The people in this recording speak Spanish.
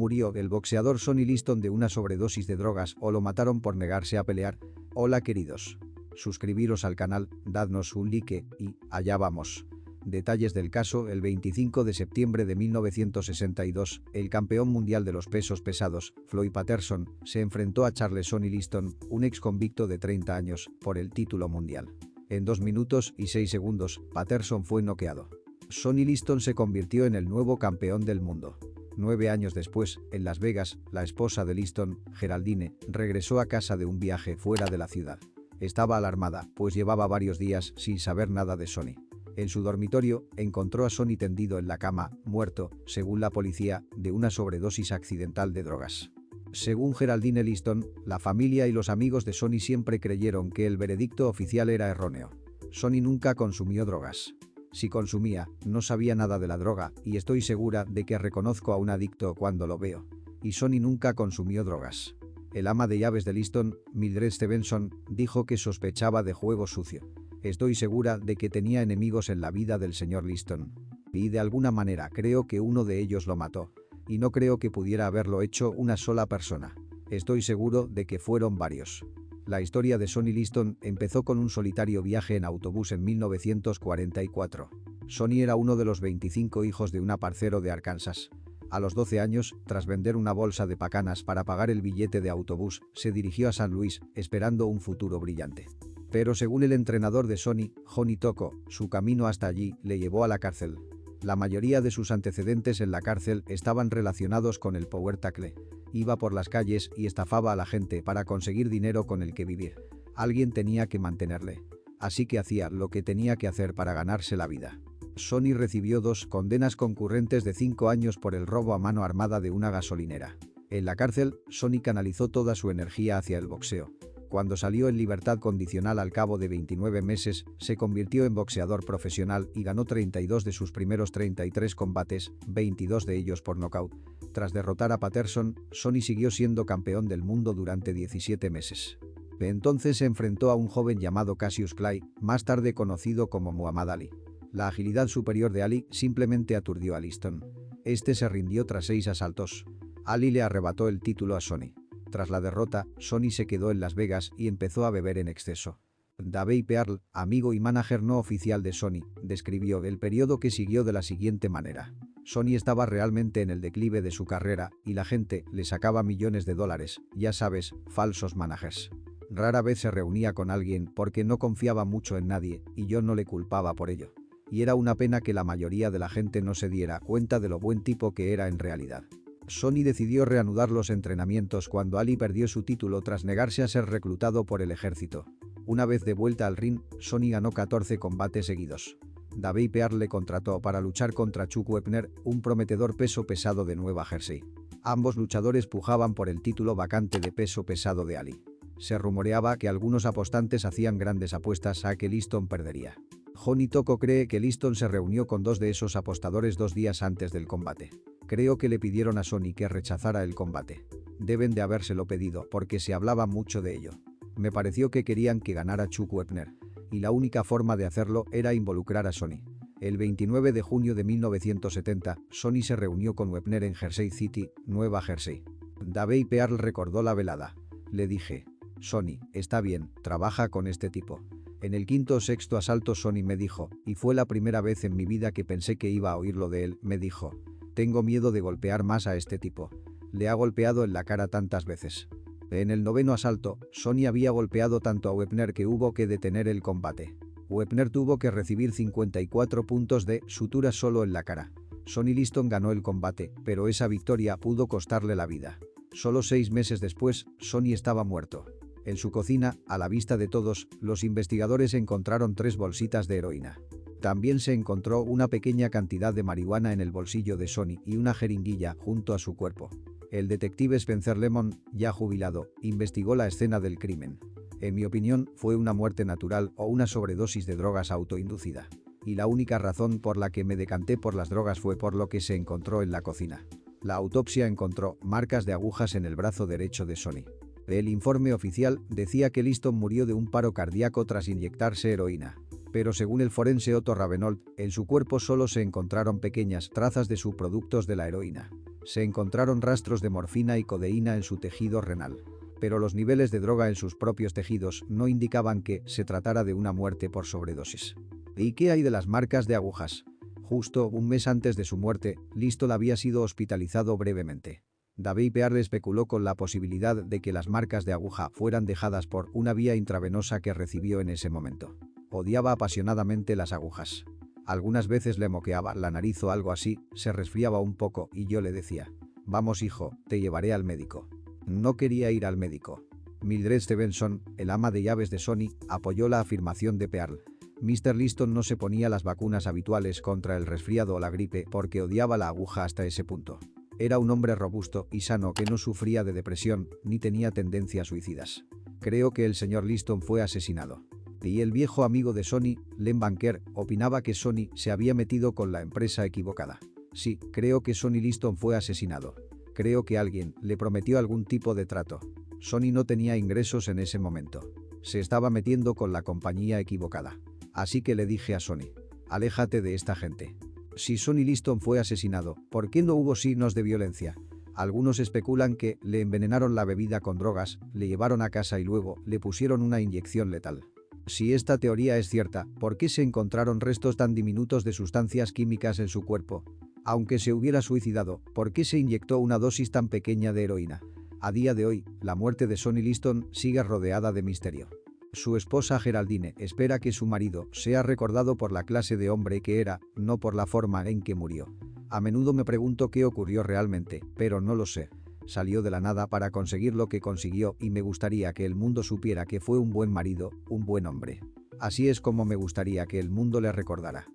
Murió el boxeador Sonny Liston de una sobredosis de drogas o lo mataron por negarse a pelear. Hola queridos. Suscribiros al canal, dadnos un like y allá vamos. Detalles del caso. El 25 de septiembre de 1962, el campeón mundial de los pesos pesados, Floyd Patterson, se enfrentó a Charles Sonny Liston, un ex convicto de 30 años, por el título mundial. En 2 minutos y 6 segundos, Patterson fue noqueado. Sonny Liston se convirtió en el nuevo campeón del mundo. 9 años después, en Las Vegas, la esposa de Liston, Geraldine, regresó a casa de un viaje fuera de la ciudad. Estaba alarmada, pues llevaba varios días sin saber nada de Sonny. En su dormitorio, encontró a Sonny tendido en la cama, muerto, según la policía, de una sobredosis accidental de drogas. Según Geraldine Liston, la familia y los amigos de Sonny siempre creyeron que el veredicto oficial era erróneo. Sonny nunca consumió drogas. Si consumía, no sabía nada de la droga, y estoy segura de que reconozco a un adicto cuando lo veo. Y Sonny nunca consumió drogas. El ama de llaves de Liston, Mildred Stevenson, dijo que sospechaba de juego sucio. Estoy segura de que tenía enemigos en la vida del señor Liston. Y de alguna manera creo que uno de ellos lo mató. Y no creo que pudiera haberlo hecho una sola persona. Estoy seguro de que fueron varios. La historia de Sonny Liston empezó con un solitario viaje en autobús en 1944. Sonny era uno de los 25 hijos de un parcero de Arkansas. A los 12 años, tras vender una bolsa de pacanas para pagar el billete de autobús, se dirigió a San Luis, esperando un futuro brillante. Pero según el entrenador de Sonny, Johnny Tocco, su camino hasta allí le llevó a la cárcel. La mayoría de sus antecedentes en la cárcel estaban relacionados con el power tackle. Iba por las calles y estafaba a la gente para conseguir dinero con el que vivir. Alguien tenía que mantenerle. Así que hacía lo que tenía que hacer para ganarse la vida. Sonny recibió 2 condenas concurrentes de 5 años por el robo a mano armada de una gasolinera. En la cárcel, Sonny canalizó toda su energía hacia el boxeo. Cuando salió en libertad condicional al cabo de 29 meses, se convirtió en boxeador profesional y ganó 32 de sus primeros 33 combates, 22 de ellos por nocaut. Tras derrotar a Patterson, Sonny siguió siendo campeón del mundo durante 17 meses. Entonces se enfrentó a un joven llamado Cassius Clay, más tarde conocido como Muhammad Ali. La agilidad superior de Ali simplemente aturdió a Liston. Este se rindió tras 6 asaltos. Ali le arrebató el título a Sonny. Tras la derrota, Sonny se quedó en Las Vegas y empezó a beber en exceso. Dave Pearl, amigo y manager no oficial de Sonny, describió el periodo que siguió de la siguiente manera. Sonny estaba realmente en el declive de su carrera y la gente le sacaba millones de dólares, ya sabes, falsos managers. Rara vez se reunía con alguien porque no confiaba mucho en nadie y yo no le culpaba por ello. Y era una pena que la mayoría de la gente no se diera cuenta de lo buen tipo que era en realidad. Sonny decidió reanudar los entrenamientos cuando Ali perdió su título tras negarse a ser reclutado por el ejército. Una vez de vuelta al ring, Sonny ganó 14 combates seguidos. Dave Pearl le contrató para luchar contra Chuck Wepner, un prometedor peso pesado de Nueva Jersey. Ambos luchadores pujaban por el título vacante de peso pesado de Ali. Se rumoreaba que algunos apostantes hacían grandes apuestas a que Liston perdería. Johnny Tocco cree que Liston se reunió con 2 de esos apostadores 2 días antes del combate. Creo que le pidieron a Sonny que rechazara el combate. Deben de habérselo pedido porque se hablaba mucho de ello. Me pareció que querían que ganara Chuck Wepner. Y la única forma de hacerlo era involucrar a Sonny. El 29 de junio de 1970, Sonny se reunió con Wepner en Jersey City, Nueva Jersey. Dave Pearl recordó la velada. Le dije: Sonny, está bien, trabaja con este tipo. En el 5º o 6º asalto Sonny me dijo, y fue la primera vez en mi vida que pensé que iba a oírlo de él, me dijo: tengo miedo de golpear más a este tipo. Le ha golpeado en la cara tantas veces. En el 9º asalto, Sonny había golpeado tanto a Wepner que hubo que detener el combate. Wepner tuvo que recibir 54 puntos de suturas solo en la cara. Sonny Liston ganó el combate, pero esa victoria pudo costarle la vida. Solo 6 meses después, Sonny estaba muerto. En su cocina, a la vista de todos, los investigadores encontraron 3 bolsitas de heroína. También se encontró una pequeña cantidad de marihuana en el bolsillo de Sonny y una jeringuilla junto a su cuerpo. El detective Spencer Lemon, ya jubilado, investigó la escena del crimen. En mi opinión, fue una muerte natural o una sobredosis de drogas autoinducida. Y la única razón por la que me decanté por las drogas fue por lo que se encontró en la cocina. La autopsia encontró marcas de agujas en el brazo derecho de Sonny. El informe oficial decía que Liston murió de un paro cardíaco tras inyectarse heroína. Pero según el forense Otto Ravenold, en su cuerpo solo se encontraron pequeñas trazas de subproductos de la heroína. Se encontraron rastros de morfina y codeína en su tejido renal. Pero los niveles de droga en sus propios tejidos no indicaban que se tratara de una muerte por sobredosis. ¿Y qué hay de las marcas de agujas? Justo un mes antes de su muerte, Liston había sido hospitalizado brevemente. David Pearl especuló con la posibilidad de que las marcas de aguja fueran dejadas por una vía intravenosa que recibió en ese momento. Odiaba apasionadamente las agujas. Algunas veces le moqueaba la nariz o algo así, se resfriaba un poco y yo le decía: «Vamos hijo, te llevaré al médico». No quería ir al médico. Mildred Stevenson, el ama de llaves de Sony, apoyó la afirmación de Pearl. Mr. Liston no se ponía las vacunas habituales contra el resfriado o la gripe porque odiaba la aguja hasta ese punto. Era un hombre robusto y sano que no sufría de depresión ni tenía tendencias suicidas. Creo que el señor Liston fue asesinado. Y el viejo amigo de Sony, Len Banker, opinaba que Sony se había metido con la empresa equivocada. Sí, creo que Sony Liston fue asesinado. Creo que alguien le prometió algún tipo de trato. Sony no tenía ingresos en ese momento. Se estaba metiendo con la compañía equivocada. Así que le dije a Sony: «Aléjate de esta gente». Si Sony Liston fue asesinado, ¿por qué no hubo signos de violencia? Algunos especulan que le envenenaron la bebida con drogas, le llevaron a casa y luego le pusieron una inyección letal. Si esta teoría es cierta, ¿por qué se encontraron restos tan diminutos de sustancias químicas en su cuerpo? Aunque se hubiera suicidado, ¿por qué se inyectó una dosis tan pequeña de heroína? A día de hoy, la muerte de Sony Liston sigue rodeada de misterio. Su esposa Geraldine espera que su marido sea recordado por la clase de hombre que era, no por la forma en que murió. A menudo me pregunto qué ocurrió realmente, pero no lo sé. Salió de la nada para conseguir lo que consiguió y me gustaría que el mundo supiera que fue un buen marido, un buen hombre. Así es como me gustaría que el mundo le recordara.